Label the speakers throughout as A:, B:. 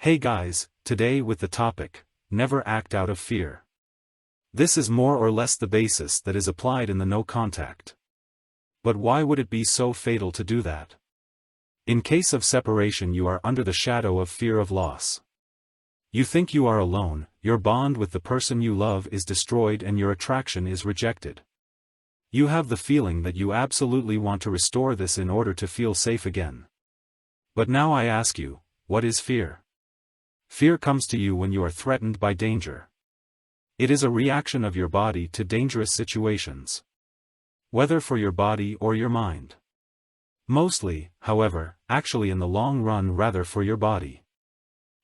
A: Hey guys, today with the topic, never act out of fear. This is more or less the basis that is applied in the no contact. But why would it be so fatal to do that? In case of separation, you are under the shadow of fear of loss. You think you are alone, your bond with the person you love is destroyed and your attraction is rejected. You have the feeling that you absolutely want to restore this in order to feel safe again. But now I ask you, what is fear? Fear comes to you when you are threatened by danger. It is a reaction of your body to dangerous situations. Whether for your body or your mind. Mostly, however, actually in the long run rather for your body.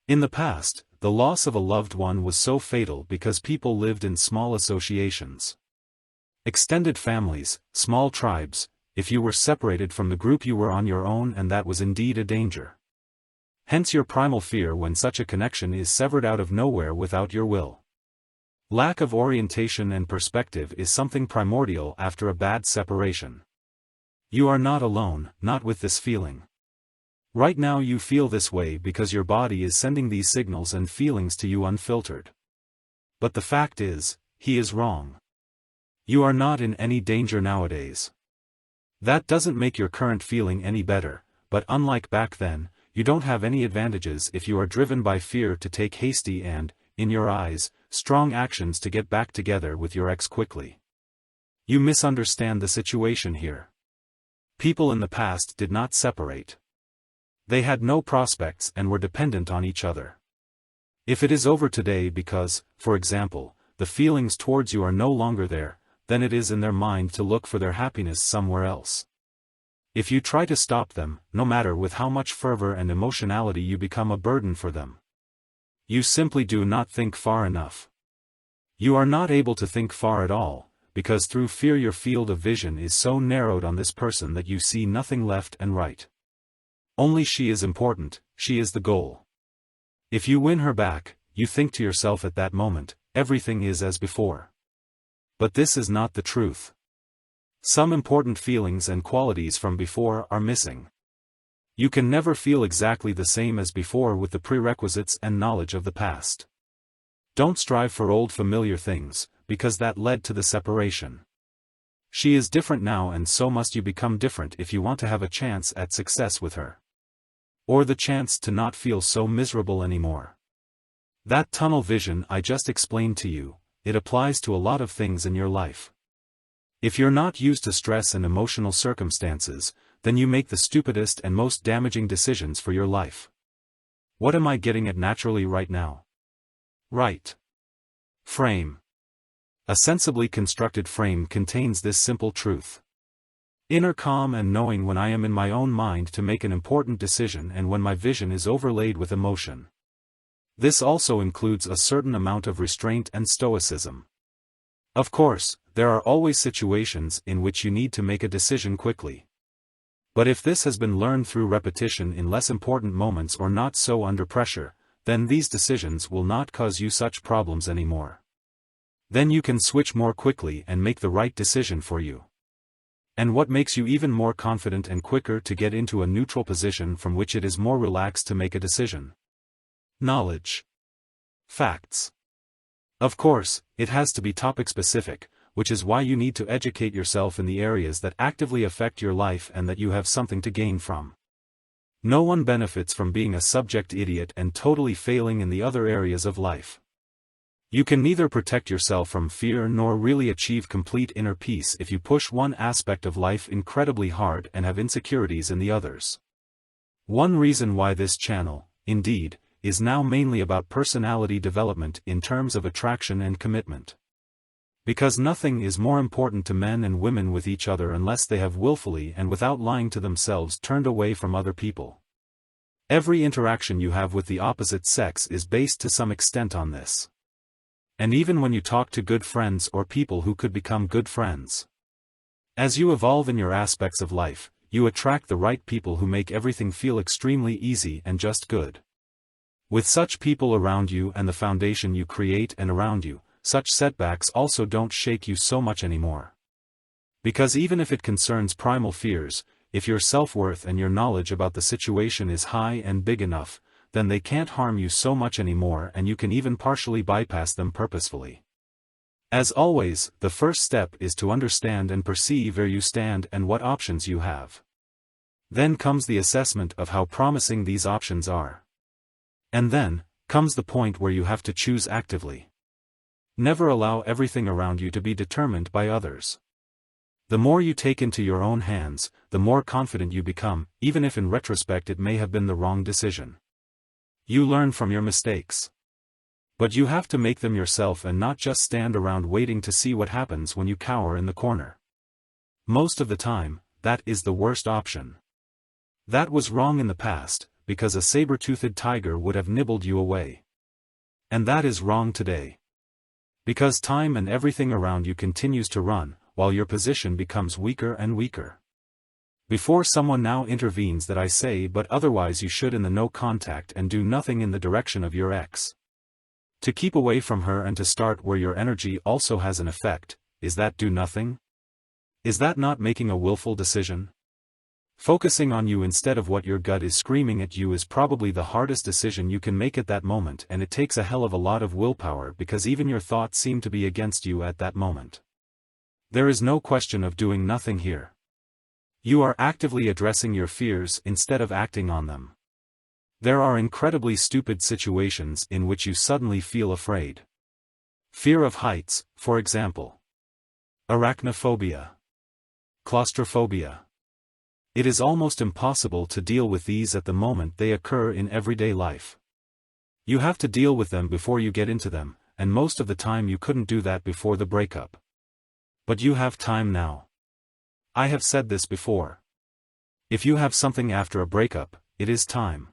A: In the past, the loss of a loved one was so fatal because people lived in small associations. Extended families, small tribes, if you were separated from the group you were on your own, and that was indeed a danger. Hence your primal fear when such a connection is severed out of nowhere without your will. Lack of orientation and perspective is something primordial after a bad separation. You are not alone, not with this feeling. Right now you feel this way because your body is sending these signals and feelings to you unfiltered. But the fact is, he is wrong. You are not in any danger nowadays. That doesn't make your current feeling any better, but unlike back then, you don't have any advantages if you are driven by fear to take hasty and, in your eyes, strong actions to get back together with your ex quickly. You misunderstand the situation here. People in the past did not separate. They had no prospects and were dependent on each other. If it is over today because, for example, the feelings towards you are no longer there, then it is in their mind to look for their happiness somewhere else. If you try to stop them, no matter with how much fervor and emotionality, you become a burden for them. You simply do not think far enough. You are not able to think far at all, because through fear your field of vision is so narrowed on this person that you see nothing left and right. Only she is important, she is the goal. If you win her back, you think to yourself at that moment, everything is as before. But this is not the truth. Some important feelings and qualities from before are missing. You can never feel exactly the same as before with the prerequisites and knowledge of the past. Don't strive for old familiar things, because that led to the separation. She is different now, and so must you become different if you want to have a chance at success with her. Or the chance to not feel so miserable anymore. That tunnel vision I just explained to you, it applies to a lot of things in your life. If you're not used to stress and emotional circumstances, then you make the stupidest and most damaging decisions for your life. What am I getting at naturally right now? Right. Frame. A sensibly constructed frame contains this simple truth. Inner calm and knowing when I am in my own mind to make an important decision and when my vision is overlaid with emotion. This also includes a certain amount of restraint and stoicism. Of course, there are always situations in which you need to make a decision quickly. But if this has been learned through repetition in less important moments or not so under pressure, then these decisions will not cause you such problems anymore. Then you can switch more quickly and make the right decision for you. And what makes you even more confident and quicker to get into a neutral position from which it is more relaxed to make a decision? Knowledge. Facts. Of course, it has to be topic-specific, which is why you need to educate yourself in the areas that actively affect your life and that you have something to gain from. No one benefits from being a subject idiot and totally failing in the other areas of life. You can neither protect yourself from fear nor really achieve complete inner peace if you push one aspect of life incredibly hard and have insecurities in the others. One reason why this channel, indeed, is now mainly about personality development in terms of attraction and commitment. Because nothing is more important to men and women with each other unless they have willfully and without lying to themselves turned away from other people. Every interaction you have with the opposite sex is based to some extent on this. And even when you talk to good friends or people who could become good friends. As you evolve in your aspects of life, you attract the right people who make everything feel extremely easy and just good. With such people around you and the foundation you create and around you, such setbacks also don't shake you so much anymore. Because even if it concerns primal fears, if your self-worth and your knowledge about the situation is high and big enough, then they can't harm you so much anymore, and you can even partially bypass them purposefully. As always, the first step is to understand and perceive where you stand and what options you have. Then comes the assessment of how promising these options are. And then comes the point where you have to choose actively. Never allow everything around you to be determined by others. The more you take into your own hands, the more confident you become, even if in retrospect it may have been the wrong decision. You learn from your mistakes. But you have to make them yourself and not just stand around waiting to see what happens when you cower in the corner. Most of the time, that is the worst option. That was wrong in the past, because a saber-toothed tiger would have nibbled you away. And that is wrong today. Because time and everything around you continues to run, while your position becomes weaker and weaker. Before someone now intervenes that I say, but otherwise you should in the no contact and do nothing in the direction of your ex. To keep away from her and to start where your energy also has an effect, is that do nothing? Is that not making a willful decision? Focusing on you instead of what your gut is screaming at you is probably the hardest decision you can make at that moment, and it takes a hell of a lot of willpower because even your thoughts seem to be against you at that moment. There is no question of doing nothing here. You are actively addressing your fears instead of acting on them. There are incredibly stupid situations in which you suddenly feel afraid. Fear of heights, for example. Arachnophobia. Claustrophobia. It is almost impossible to deal with these at the moment they occur in everyday life. You have to deal with them before you get into them, and most of the time you couldn't do that before the breakup. But you have time now. I have said this before. If you have something after a breakup, it is time.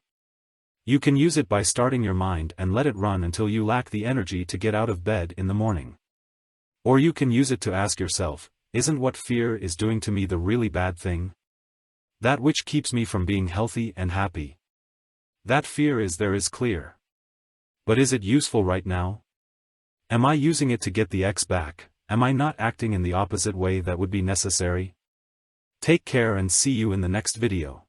A: You can use it by starting your mind and let it run until you lack the energy to get out of bed in the morning. Or you can use it to ask yourself, isn't what fear is doing to me the really bad thing? That which keeps me from being healthy and happy. That fear is there is clear. But is it useful right now? Am I using it to get the ex back? Am I not acting in the opposite way that would be necessary? Take care and see you in the next video.